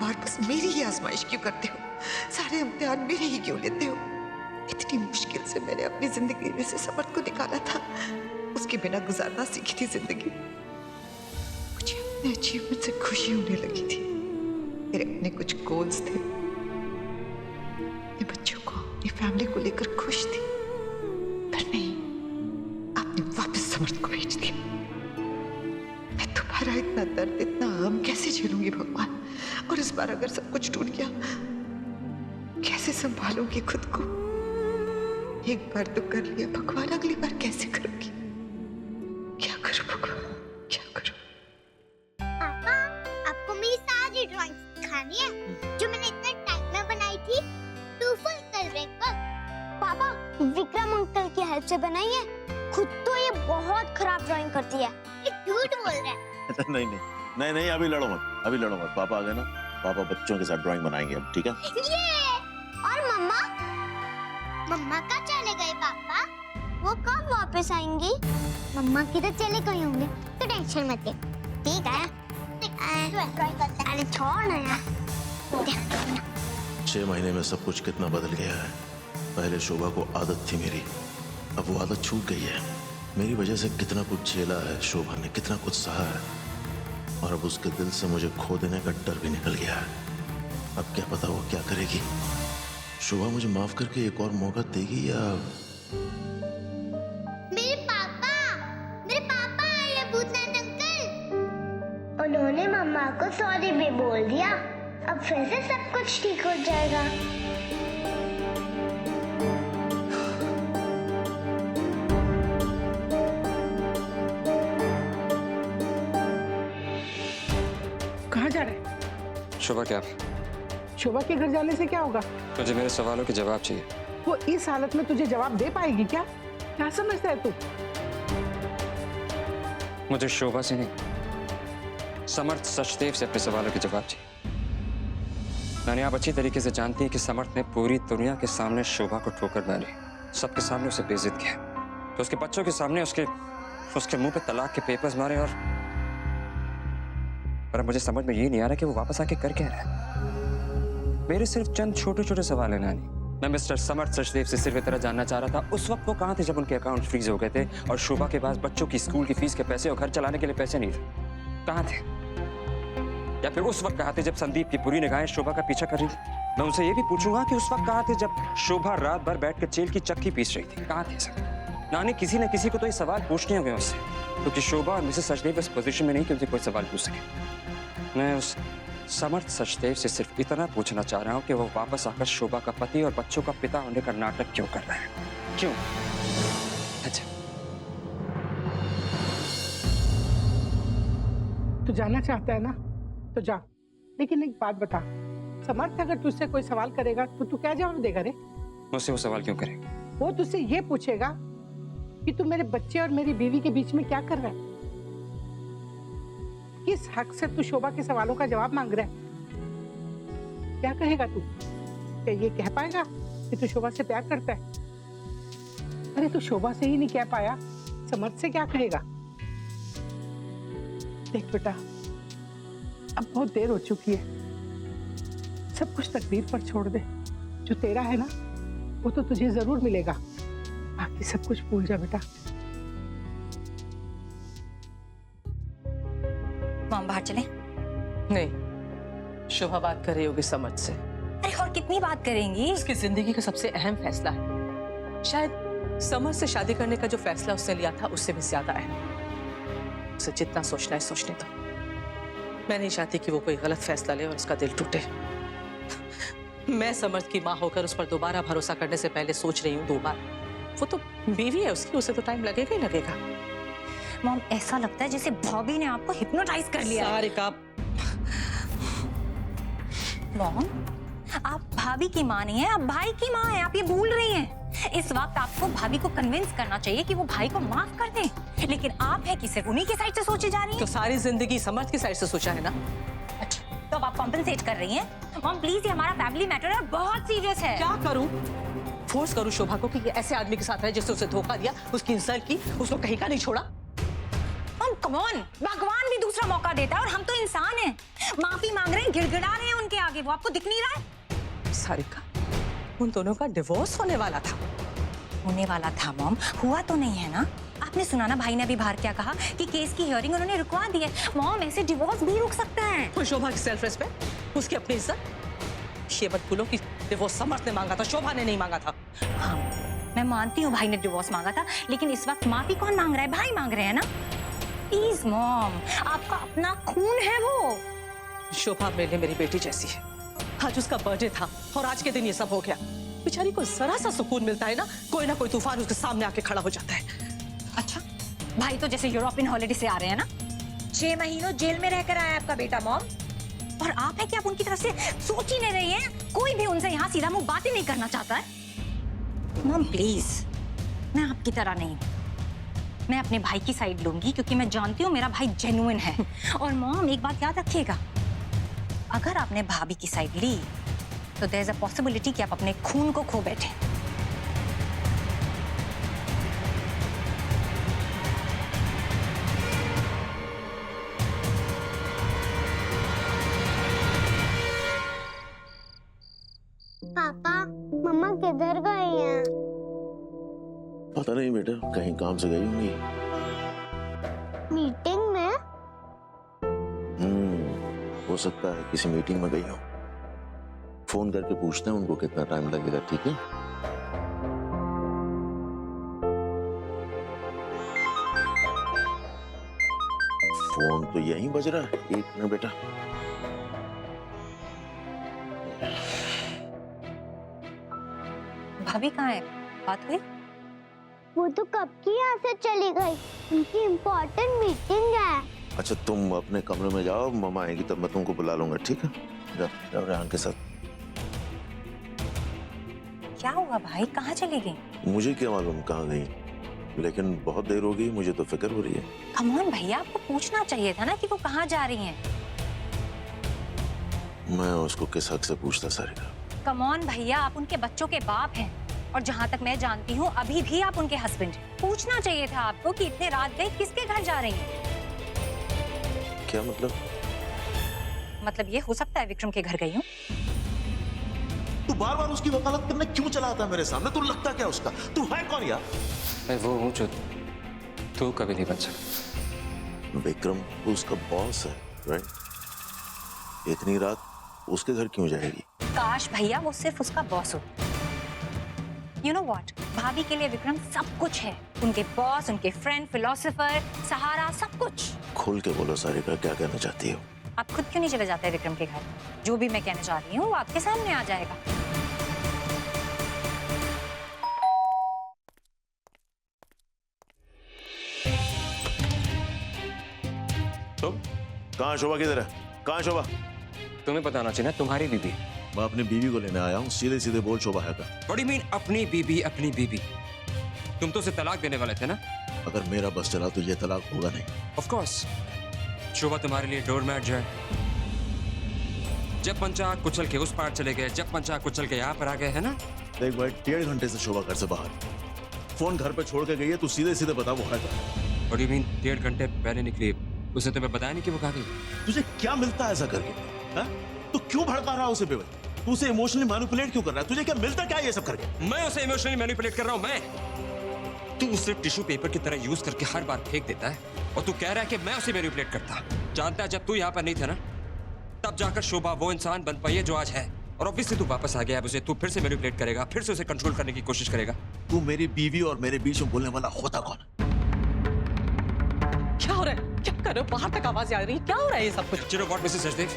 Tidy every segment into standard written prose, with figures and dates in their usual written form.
बार बस मेरी ही आजमाइश क्यों करते हो? सारे इम्तिहान मेरे ही क्यों लेते हो? इतनी मुश्किल से मैंने अपनी जिंदगी में से समर्थ को निकाला था, उसके बिना गुजारना सीखी थी जिंदगी। मुझे अपने अचीवमेंट से खुशी होने लगी थी, मेरे अपने कुछ गोल्स थे, अपने बच्चों को, अपनी फैमिली को लेकर खुश थी। पर नहीं, आपने वापस समर्थ को भेज दिया। मैं तुम्हारा इतना दर्द, इतना गम कैसे झेलूंगी भगवान? और इस बार अगर सब कुछ टूट गया, कैसे संभालूंगी खुद को? एक बार तो कर लिया भगवान, अगली बार कैसे करूंगी? क्या करूं भगवान, क्या करूं? पापा, आपको मेरी सारी ड्राइंग सिखानी है जो मैंने इतने टाइम में बनाई थी, टू फुल कलरिंग पर। पापा, विक्रम अंकल की हेल्प से बनाई है, खुद तो ये बहुत खराब ड्राइंग करती है। ये झूठ बोल रहा है। नहीं नहीं नहीं नहीं, अभी लड़ो मत, अभी लड़ो मत। पापा आ गए ना, पापा बच्चों के साथ ड्राइंग बनाएंगे अब, ठीक है? ये और मम्मा, मम्मा कहाँ चले गए पापा? वो कब वापस आएंगी? मम्मा की तो चले गए होंगे, तो टेंशन मत ले, ठीक है? अरे छोड़ ना यार। 6 महीने में सब कुछ कितना बदल गया है। पहले शोभा को आदत थी मेरी, अब वो आदत छूट गई है। मेरी वजह से कितना कुछ झेला है शोभा ने, कितना कुछ सहा है, और अब उसके दिल से मुझे खो देने का डर भी निकल गया है। अब क्या पता वो क्या करेगी। शोभा मुझे माफ करके एक और मौका देगी या... मेरे पापा आए हैं, भूतनाथ अंकल। उन्होंने मम्मा को सॉरी भी बोल दिया, अब फिर से सब कुछ ठीक हो जाएगा। कहाँ जा रहे? शोभा क्या? शोभा के घर जाने से क्या होगा? मुझे मेरे सवालों के जवाब चाहिए। वो इस हालत में तुझे जवाब दे पाएगी क्या? क्या समझता है तू? मुझे शोभा से नहीं, समर्थ सचदेव से अपने सवालों के जवाब चाहिए। नानी, आप अच्छी तरीके से जानती हैं कि समर्थ ने पूरी दुनिया के सामने शोभा को ठोकर मारी, सबके सामने उसे बेइज्जत किया, तो उसके बच्चों के सामने उसके मुंह पे तलाक के पेपर्स मारे। और पर मुझे समझ में ये नहीं आ रहा कि वो वापस आके कर क्या रहा है। मेरे सिर्फ चंद छोटे छोटे सवाल है नानी। मैं मिस्टर समर्थ सचदेव से सिर्फ इतना जानना चाह रहा था, उस वक्त वो कहाँ थे जब उनके अकाउंट फ्रीज हो गए थे और शोभा के पास बच्चों की स्कूल की फीस के पैसे और घर चलाने के लिए पैसे नहीं थे? कहाँ थे? या फिर उस वक्त कहाँ थे जब संदीप की बुरी निगाहें शोभा का पीछा कर रही थी? मैं उनसे ये भी पूछूंगा कि उस वक्त कहाँ थे जब शोभा रात भर बैठ कर चेल की चक्की पीस रही थी? कहाँ थे सब? नानी, किसी न किसी को तो ये सवाल पूछने होंगे उससे, क्योंकि शोभा और मिसेस सचदेव इस पोजीशन में नहीं कि उनसे कोई सवाल पूछ सके। मैं उस समर्थ सचदेव से सिर्फ इतना पूछना चाह रहा हूँ कि वो वापस आकर शोभा का पति और बच्चों का पिता होने का नाटक क्यों कर रहा है? क्यों? अच्छा, तू जाना चाहता है ना तो जा, लेकिन एक बात बता, समर्थ अगर तुझसे कोई सवाल करेगा तो तू क्या जवाब देगा रे? मुझसे वो सवाल क्यों करेगा? वो तुझसे ये पूछेगा कि तू मेरे बच्चे और मेरी बीवी के बीच में क्या कर रहा है? किस हक से तू शोभा के सवालों का जवाब मांग रहा है? क्या कहेगा तू? क्या ये कह पाएगा कि तू शोभा से प्यार करता है? अरे तू शोभा से ही नहीं कह पाया, समर्थ से क्या कहेगा? देख बेटा, अब बहुत देर हो चुकी है, सब कुछ तकदीर पर छोड़ दे। जो तेरा है ना वो तो तुझे जरूर मिलेगा, बाकी सब कुछ भूल जा बेटा। मॉम, बाहर चलें? नहीं, शोभा बात कर रही होगी समर्थ से। अरे और कितनी बात करेंगी? उसकी जिंदगी का सबसे अहम फैसला है, शायद समर्थ से शादी करने का जो फैसला उसने लिया था उससे भी ज्यादा अहम। उसे जितना सोचना है सोचने दो। मैं नहीं चाहती कि वो कोई गलत फैसला ले और उसका दिल टूटे। मैं समर्थ की माँ होकर उस पर दोबारा भरोसा करने से पहले सोच रही हूँ 2 बार। वो तो बीवी है उसकी, उसे तो टाइम लगेगा ही लगेगा। मॉम, ऐसा लगता है जैसे भाभी ने आपको हिप्नोटाइज कर लिया। सारिका, मॉम, आप भाभी की माँ नहीं है, आप भाई की माँ है, आप ये भूल रही हैं। इस वक्त आपको भाभी को कन्विंस करना चाहिए कि वो भाई को माफ कर दें, लेकिन आप है कि सिर्फ उन्हीं की साइड से सोचे जा रही हैं। तो सारी जिंदगी समर्थ की साइड से सोचा है ना। अच्छा, तो अब आप कॉम्पेंसेट कर रही हैं। मॉम प्लीज, ये हमारा फैमिली मैटर है, बहुत सीरियस है। क्या करूं? फोर्स करूं शोभा को कि ये ऐसे आदमी के साथ रहे जिसने उसे धोखा दिया, उसकी इंसल्ट की, उसको कहीं का नहीं छोड़ा? मॉम कम ऑन, भगवान भी दूसरा मौका देता है और हम तो इंसान हैं। माफी मांग रहे हैं, गिड़गिड़ा रहे हैं उनके आगे, वो आपको दिख नहीं रहा है? सारिका, उन दोनों का डिवोर्स होने वाला था। होने वाला था मॉम, हुआ तो नहीं है ना? आपने सुना ना भाई ने अभी बाहर क्या कहा कि केस की हियरिंग उन्होंने रुकवा दी है। मॉम, ऐसे डिवोर्स भी रुक सकता है। वो शोभा की सेल्फ रिस्पेक्ट, उसकी अपनी इज्जत। ये मत भूलो कि डिवोर्स समर्थ ने मांगा था, शोभा ने नहीं मांगा था। हाँ, मैं मानती हूँ भाई ने डिवोर्स मांगा था, लेकिन इस वक्त माफी कौन मांग रहा है? भाई मांग रहे हैं ना। प्लीज मॉम, आपका अपना खून है वो। शोभा मेरे लिए मेरी बेटी जैसी है। आज उसका बर्थडे था और आज के दिन ये सब हो गया। बेचारी को जरा सा सुकून मिलता है ना कोई तूफान उसके सामने आके खड़ा हो जाता है। अच्छा, भाई तो जैसे यूरोपियन हॉलिडे से आ रहे हैं ना। 6 महीनों जेल में रहकर आया आपका बेटा मॉम, और आप है कि आप उनकी तरफ से सोच ही नहीं रही हैं? कोई भी उनसे यहाँ सीधा मुंह बातें नहीं करना चाहता है। मॉम प्लीज, मैं आपकी तरह नहीं हूँ। मैं अपने भाई की साइड लूंगी क्योंकि मैं जानती हूँ मेरा भाई जेन्युइन है। और मॉम, एक बात याद रखिएगा, अगर आपने भाभी की साइड ली तो देयर इज अ पॉसिबिलिटी कि आप अपने खून को खो बैठे। पापा, मम्मा किधर गई हैं? पता नहीं बेटा, कहीं काम से गई होंगी। मीटिंग में? हो सकता है किसी मीटिंग में गई हो। फोन करके पूछते हैं उनको कितना टाइम लगेगा, ठीक है? फोन तो यहीं बज रहा है। 1 मिनट बेटा। भाभी कहाँ है? बात हुई? वो तो कब की यहाँ से चली गई, उनकी इम्पोर्टेंट मीटिंग है। अच्छा, तुम अपने कमरे में जाओ, मम्मा आएगी तब मैं तुमको बुला लूंगा, ठीक है? जाओ रेहान के साथ। क्या हुआ भाई, कहाँ चली गई? मुझे क्या मालूम कहाँ गई, लेकिन बहुत देर हो गई, मुझे तो फिक्र हो रही है। कम ऑन भैया, आपको पूछना चाहिए था ना कि वो कहाँ जा रही हैं। मैं उसको किस हक से पूछता सारिका? कम ऑन भैया, आप उनके बच्चों के बाप हैं, और जहाँ तक मैं जानती हूँ अभी भी आप उनके हस्बैंड हैं। पूछना चाहिए था आपको कि इतने रात गए किसके घर जा रही हैं। क्या मतलब? मतलब ये हो सकता है विक्रम के घर गई हूँ। तू बार बार उसकी वकालत करने क्यों चला आता है मेरे सामने? तू लगता क्या उसका? तू है कौन यार? मैं वो हूँ जो तू कभी नहीं बन सकता। विक्रम उसका बॉस है, राइट? इतनी रात उसके घर क्यों जाएगी? काश भैया वो सिर्फ उसका बॉस हो। यू नो व्हाट, भाभी के लिए विक्रम सब कुछ है। उनके बॉस, उनके फ्रेंड, फिलोसोफर, सहारा, सब कुछ। खोल के बोलो सारिका, क्या कहना चाहती हो? आप खुद क्यों नहीं चले जाते विक्रम के घर? जो भी मैं कहना चाह रही हूँ वो आपके सामने आ जाएगा। तुम कहाँ? शोभा किधर है? कहाँ शोभा? तुम्हें बताना चाहिए ना, तुम्हारी बीबी। मैं अपनी बीवी को लेने आया हूँ, सीधे सीधे बोल शोभा है का। What do you mean अपनी बीबी? अपनी बीबी? तुम तो उसे तलाक देने वाले थे ना? अगर मेरा बस चला तो ये तलाक होगा नहीं। Of course, शोभा तुम्हारे लिए डोरमैट जो है। जब पंचा कुचल के उस पार चले गए, जब पंचा कुचल के यहाँ पर आ गए, है ना? देख भाई, 1.5 घंटे से शोभा घर से बाहर, फोन घर पे छोड़ के गई है। तू सीधे सीधे बता वो है का। What do you mean 1.5 घंटे पहले निकली? उसे तुम्हें बताया नहीं कि वो कहाँ गई? तुझे क्या मिलता है ऐसा करके? हाँ? तू क्यों भड़का रहा है उसे बेवजह? तू उसे इमोशनली मैनिपुलेट क्यों कर रहा है? तुझे क्या मिलता क्या है ये सब करके? मैं उसे इमोशनली मैनिपुलेट कर रहा हूँ? मैं? तू उसे टिश्यू पेपर की तरह यूज करके हर बार फेंक देता है, और तू कह रहा है कि मैं उसे मैनिपुलेट करता। जानता है जब तू यहाँ पर नहीं था ना, तब जाकर शोभा वो इंसान बन पाई है जो आज है। और ऑब्वियसली तू वापस आ गया, अब उसे तू फिर से मैनिपुलेट करेगा, फिर से उसे कंट्रोल करने की कोशिश करेगा। तू मेरी बीवी और मेरे बीच में बोलने वाला होता कौन? क्या हो रहा है? क्या कर रहे हो? बाहर तक आवाज आ रही है। क्या हो रहा है ये सब कुछ? चलो व्हाट मिसेस सचदेव,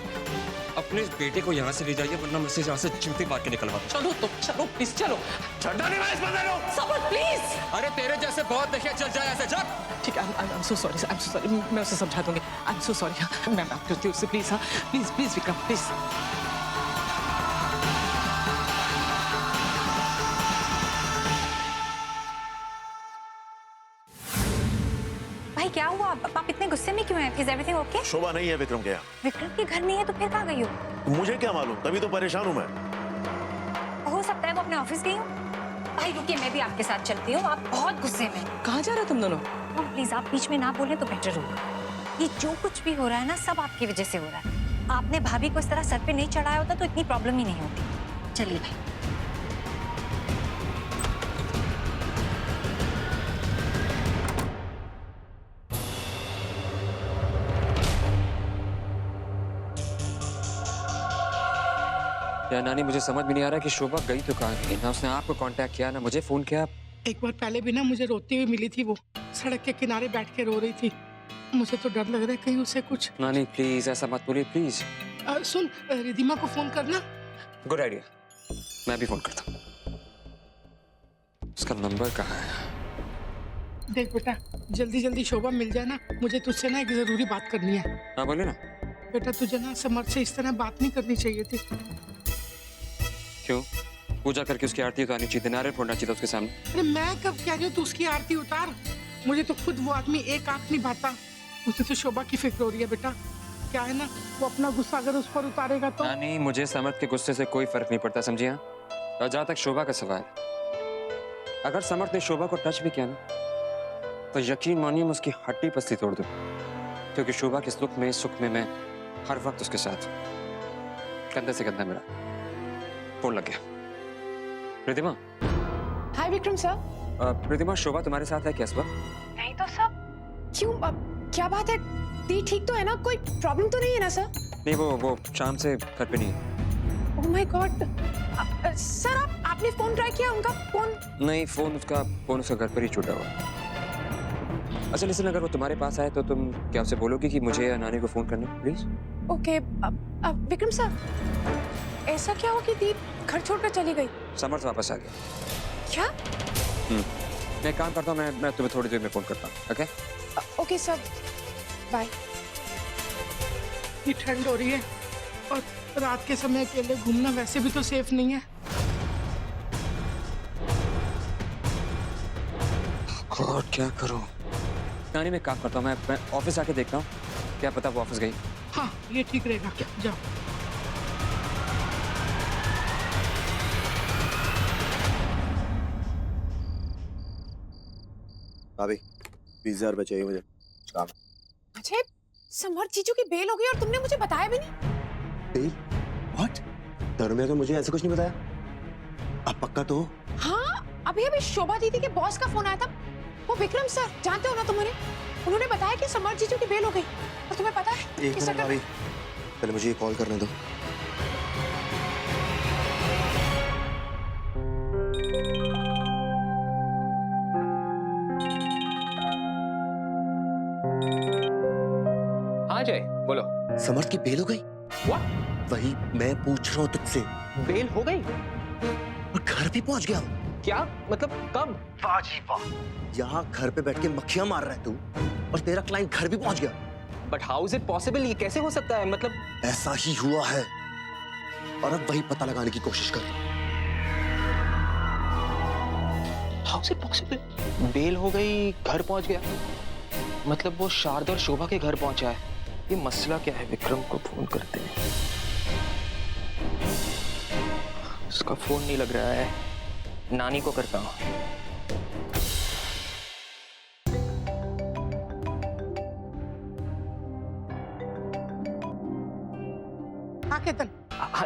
अपने इस बेटे को यहाँ से ले जाइए, वरना मैं यहाँ से जूते मार के निकलवा दूं। चलो तो चलो प्लीज, चलो। छड्डा नहीं मैं इस बंदे को। Summer please. अरे तेरे जैसे बहुत देखे, चल जा यहाँ से, चल। ठीक है, आई एम सो सॉरी, मैं उसे समझा दूंगी। I am so sorry. मैं बात करती हूँ उससे, प्लीज। हाँ प्लीज विक्रम प्लीज। भाई क्या हुआ? आप इतने गुस्से में क्यों हैं? Is everything okay? शोभा नहीं है विक्रम के यहाँ। विक्रम के घर नहीं है तो फिर कहाँ गई हो? मुझे क्या मालूम, तभी तो परेशान हूँ मैं। हो सकता है वो अपने ऑफिस गई हो। भाई रुकिए, मैं भी आपके साथ चलती हूँ, आप बहुत गुस्से में। कहाँ जा रहे हो तुम दोनों? प्लीज आप बीच में ना बोले तो बेटर होगा। ये जो कुछ भी हो रहा है ना, सब आपकी वजह से हो रहा है। आपने भाभी को इस तरह सर पे नहीं चढ़ाया होता तो इतनी प्रॉब्लम ही नहीं होती। चलिए भाई। या नानी, मुझे समझ में नहीं आ रहा कि शोभा गई तो कहाँ गई। ना उसने आपको कांटेक्ट किया, ना मुझे फोन किया। एक बार पहले भी ना मुझे रोती हुई मिली थी, वो सड़क के किनारे बैठ के रो रही थी। मुझे तो डर लग रहा है कहीं उसे कुछ। नानी प्लीज ऐसा मत बोलिए प्लीज। सुन, रिधिमा को फोन करना। गुड आइडिया, मैं भी फोन करता हूँ। उसका नंबर कहाँ है? देख बेटा, जल्दी जल्दी शोभा मिल जाए ना, मुझे तुझसे ना एक जरूरी बात करनी है। हाँ बोले ना। बेटा तुझे ना समर्थ से इस तरह बात नहीं करनी चाहिए थी। क्यों? पूजा करके उसकी आरती उतारनी चाहिए थी, नारियल फोड़ना चाहिए था उसके सामने। अरे मैं कब कह रही हूँ तू उसकी आरती उतार। मुझे तो खुद वो आदमी एक आंख नहीं भाता। मुझे तो शोभा की फिक्र हो रही है बेटा। क्या है ना, वो अपना गुस्सा अगर उस पर उतारेगा तो। नानी मुझे समर्थ के गुस्से से कोई फर्क नहीं पड़ता, समझिए। हाँ, और जहाँ तक शोभा का सवाल, अगर समर्थ ने शोभा को टच भी किया ना, तो यकीन मानिए मैं उसकी हड्डी पस्ती तोड़ दूं, क्योंकि शोभा के सुख में मैं हर वक्त उसके साथ। कंधे से कंधा मेरा। फोन लग गया। रिधिमा। हाय विक्रम सर। रिधिमा, शोभा तुम्हारे साथ है क्या इस वक्त? नहीं तो सर। क्यों? क्या बात है? दी ठीक तो है ना? कोई प्रॉब्लम तो नहीं है ना सर? नहीं, वो शाम से घर पे नहीं है। Oh my God. सर आपने फोन ट्राई किया उनका? फोन नहीं, फोन उसका घर पर ही छूटा हुआ। अच्छा लिसन, अगर वो तुम्हारे पास आए तो तुम क्या उसे बोलोगे कि मुझे या नानी को फोन करना प्लीज? ओके। विक्रम सर, ऐसा क्या हो कि दी घर छोड़कर चली गई? समर्थ वापस आ गया। क्या? मैं एक काम करता हूँ, मैं तुम्हें थोड़ी देर में फोन करता हूँ। ओके? Okay sir, bye. इतनी ठंड हो रही है और रात के समय अकेले घूमना वैसे भी तो सेफ नहीं है। गॉड, क्या करूँ? नानी मैं काम करता हूँ, मैं ऑफिस आके देखता हूँ, क्या पता वो ऑफिस गई। हाँ ये ठीक रहेगा, जाओ। भाभी 20,000 रुपये चाहिए मुझे, काम। अजय, समर्थ जीजू की बेल हो गई और तुमने मुझे बताया भी नहीं? बेल? व्हाट? धर्मेंद्र तो मुझे ऐसे कुछ नहीं बताया। अब पक्का तो? हाँ, अभी शोभा दीदी के बॉस का फोन आया था। वो विक्रम सर, जानते हो ना तुम उन्हें? उन्होंने बताया कि समर्थ जीजू की बेल हो गई। और तुम्हें पता है? एक मिनट भाभी, पहले मुझे ये कॉल करने दो। हाँ जय, बोलो। समर्थ की बेल हो गई? What? वही मैं पूछ रहा हूँ तुझसे। बेल हो गई? और घर भी पहुंच गया? क्या मतलब, कब? वाह जी वाह, यहाँ घर पे बैठ के मक्खियां मार रहा है तू, और तेरा क्लाइंट घर भी पहुंच गया। But how is it possible? ये कैसे हो सकता है? मतलब ऐसा ही हुआ है, और अब वही पता लगाने की कोशिश कर। How is it possible? Bell हो गई, घर पहुंच गया, मतलब वो शारदा और शोभा के घर पहुंचा है। ये मसला क्या है? विक्रम को फोन करते हैं। उसका फोन नहीं लग रहा है, नानी को करता हूं। हाँ केतन।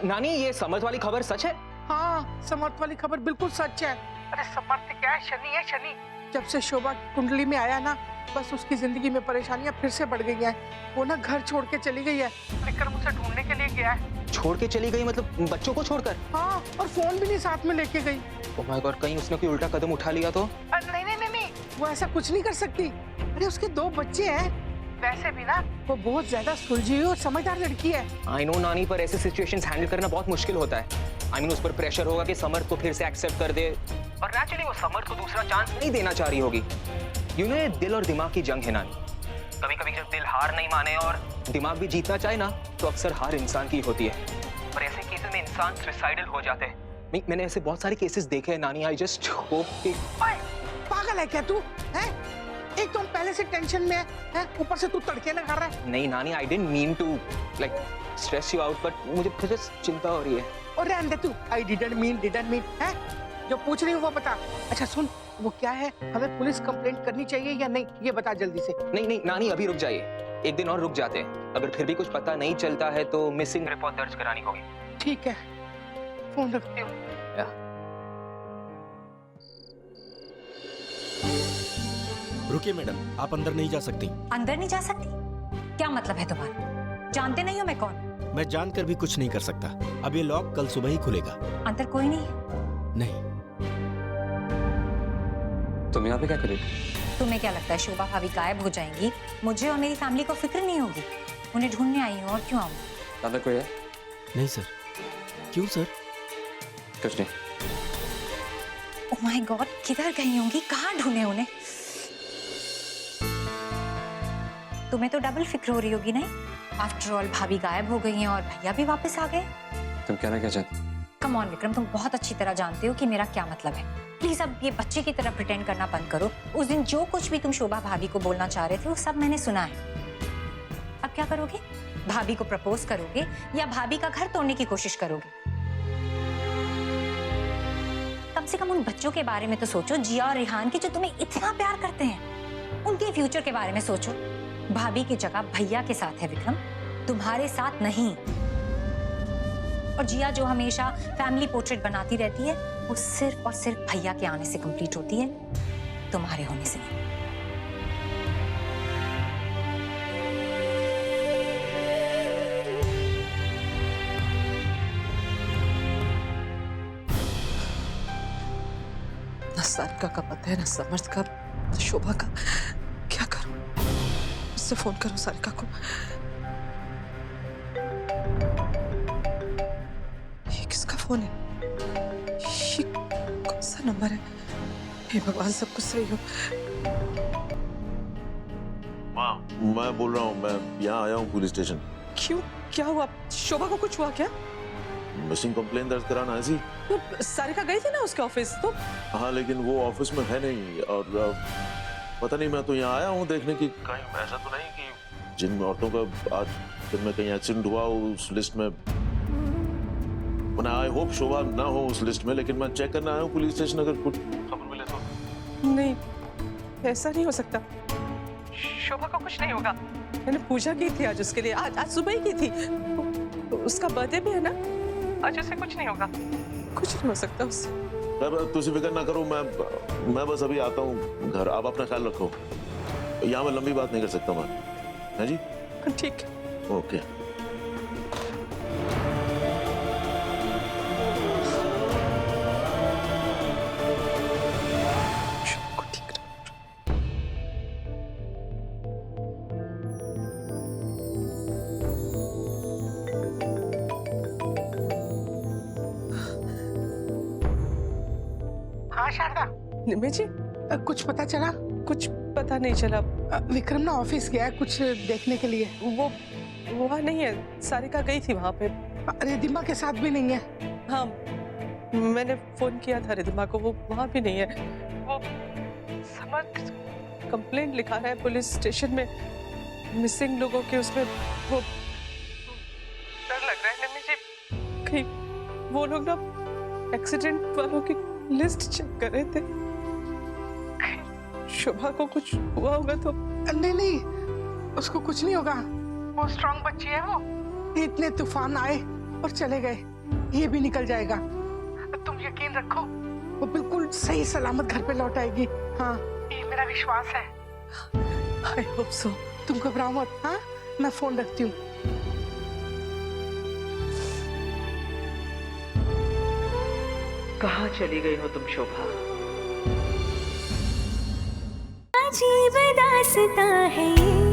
नानी, ये समर्थ वाली खबर सच है? हाँ, समर्थ वाली खबर बिल्कुल सच है। अरे समर्थ क्या है, शनि है शनि। जब से शोभा कुंडली में आया ना, बस उसकी जिंदगी में परेशानियां फिर से बढ़ गई हैं। वो ना घर छोड़ के चली गई है, विक्रम उसे ढूंढने के लिए गया है। छोड़ के चली गई मतलब बच्चों को छोड़कर? हाँ, और फोन भी नहीं साथ में लेके गई। ओह माय गॉड, कहीं उसने कोई उल्टा कदम उठा लिया तो? नहीं, वो ऐसा कुछ नहीं कर सकती। अरे उसके 2 बच्चे हैं। वैसे भी ना वो बहुत ज्यादा सुलझी हुई और समझदार लड़की है। आई नो नानी, पर ऐसे सिचुएशंस हैंडल करना बहुत मुश्किल होता है। आई मीन उस पर प्रेशर होगा कि समर्थ को फिर से एक्सेप्ट कर दे, और नेचुरली वो समर्थ को दूसरा चांस नहीं देना चाह रही होगी। यू नो, ये दिल और दिमाग की जंग है नानी। कभी कभी जब दिल हार नहीं माने और दिमाग भी जीतना चाहे ना, तो अक्सर हार इंसान की होती है। पर ऐसे केसेस में इंसान सुसाइडल हो जाते हैं। मैंने ऐसे बहुत सारे केसेस देखे हैं नानी। आई जस्ट होप कि... पागल है क्या तू? है एक तो हम पहले से टेंशन में है, ऊपर से तू तड़के लगा रहा है। नहीं नानी, I didn't mean to like stress you out, but मुझे फिर चिंता हो रही है। और रहने दे तू, आई डिडंट मीन है, जो पूछ रही हूँ वो बता। अच्छा सुन, वो क्या है, हमें पुलिस कंप्लेंट करनी चाहिए या नहीं, ये बता जल्दी से। नहीं नानी, अभी रुक जाइए। एक दिन और रुक जाते हैं। अगर फिर भी कुछ पता नहीं चलता है तो मिसिंग रिपोर्ट दर्ज करानी होगी। ठीक है, फोन रखती हूँ। रुकिए मैडम, आप अंदर नहीं जा सकती। अंदर नहीं जा सकती? क्या मतलब है तुम्हारा? जानते नहीं हो मैं कौन? मैं जानकर भी कुछ नहीं कर सकता। अब ये लॉक कल सुबह ही खुलेगा। अंदर कोई नहीं है? नहीं। तुम यहाँ पे क्या करोगे? तुम्हें क्या लगता है शोभा भाभी गायब हो जाएंगी, मुझे और मेरी फैमिली को फिक्र नहीं होगी? उन्हें ढूंढने आई हूँ, और क्यों आऊँ? अंदर कोई है? नहीं सर। क्यों सर? कुछ नहीं। ओह माय गॉड, किधर गई होंगी? कहाँ ढूंढे उन्हें? तुम्हें तो डबल फिक्र हो रही होगी नहीं? आफ्टर ऑल भाभी गायब हो गई हैं और भैया भी वापस आ गए। तुम कहना क्या चाहती? कम ऑन विक्रम, तुम बहुत अच्छी तरह जानते हो कि मेरा क्या मतलब है। प्लीज अब ये बच्चे की तरह प्रिटेंड करना बंद करो। उस दिन जो कुछ भी तुम शोभा भाभी को बोलना चाह रहे थे वो सब मैंने सुना है। अब क्या करोगे? भाभी को प्रपोज करोगे या भाभी का घर तोड़ने की कोशिश करोगे? कम से कम उन बच्चों के बारे में तो सोचो, जिया और रिहान की, जो तुम्हें इतना प्यार करते हैं। उनके फ्यूचर के बारे में सोचो। भाभी की जगह भैया के साथ है विक्रम, तुम्हारे साथ नहीं। और जिया जो हमेशा फैमिली पोर्ट्रेट बनाती रहती है, वो सिर्फ और सिर्फ भैया के आने से कंप्लीट होती है, तुम्हारे होने से नहीं। ना सारिका का पता है, ना समर्थ का, ना शोभा का। क्या करूं? उससे फोन करूं सारिका को। ये किसका फोन है? ये कौन सा नंबर है? हे भगवान, सब कुछ सही हो। माँ, मैं बोल रहा हूँ, मैं यहाँ आया हूँ पुलिस स्टेशन। क्यों? क्या हुआ? शोभा को कुछ हुआ क्या? मिसिंग कंप्लेन दर्ज कराना ऐसी। तो सारिका गई थी ना उसके ऑफिस तो? हाँ, लेकिन वो ऑफिस में है नहीं, और पता नहीं, मैं तो यहाँ आया हूँ देखने की कहीं ऐसा तो नहीं कि जिन औरतों का आज दिन में कहीं एक्सीडेंट हुआ उस लिस्ट में। मैंने आई होप शोभा ना हो उस लिस्ट में, लेकिन मैं चेक करना आया हूँ पुलिस स्टेशन, अगर कुछ खबर मिले तो। नहीं, ऐसा नहीं हो सकता। शोभा को कुछ नहीं होगा। मैंने पूजा की थी आज उसके लिए, आज सुबह ही की थी। तो उसका बर्थडे भी है ना आज, उसे कुछ नहीं होगा। कुछ नहीं हो सकता उससे। तुझे फिक्र ना करो, मैं बस अभी आता हूँ घर। आप अपना ख्याल रखो। यहाँ मैं लंबी बात नहीं कर सकता मैं। है जी? ठीक है। ओके। हाँ शारदा, निम्मी जी, कुछ पता चला? कुछ पता नहीं चला। विक्रम ना ऑफिस गया है कुछ देखने के लिए। वो वहाँ नहीं है। सारिका गई थी वहाँ पे। रिद्धिमा के साथ भी नहीं है। हाँ, मैंने फोन किया था रिद्धिमा को, वो वहाँ भी नहीं है। वो समर्थ कंप्लेंट लिखा है पुलिस स्टेशन में मिसिंग लोगों के, उसमें वो डर लग रहा है निम्मी जी, कहीं वो लोग ना एक्सीडेंट वालों की लिस्ट चेक कर रहे थे। शोभा को कुछ हुआ होगा तो? नहीं नहीं, उसको कुछ नहीं होगा। वो स्ट्रांग बच्ची है। वो इतने तूफान आए और चले गए, ये भी निकल जाएगा। तुम यकीन रखो, वो बिल्कुल सही सलामत घर पे लौट आएगी। हाँ, ये मेरा विश्वास है। I hope so. तुम घबराओ मत। हाँ, मैं फोन रखती हूँ। कहाँ चली गई हो तुम शोभा? अजीब दास्तां है ये।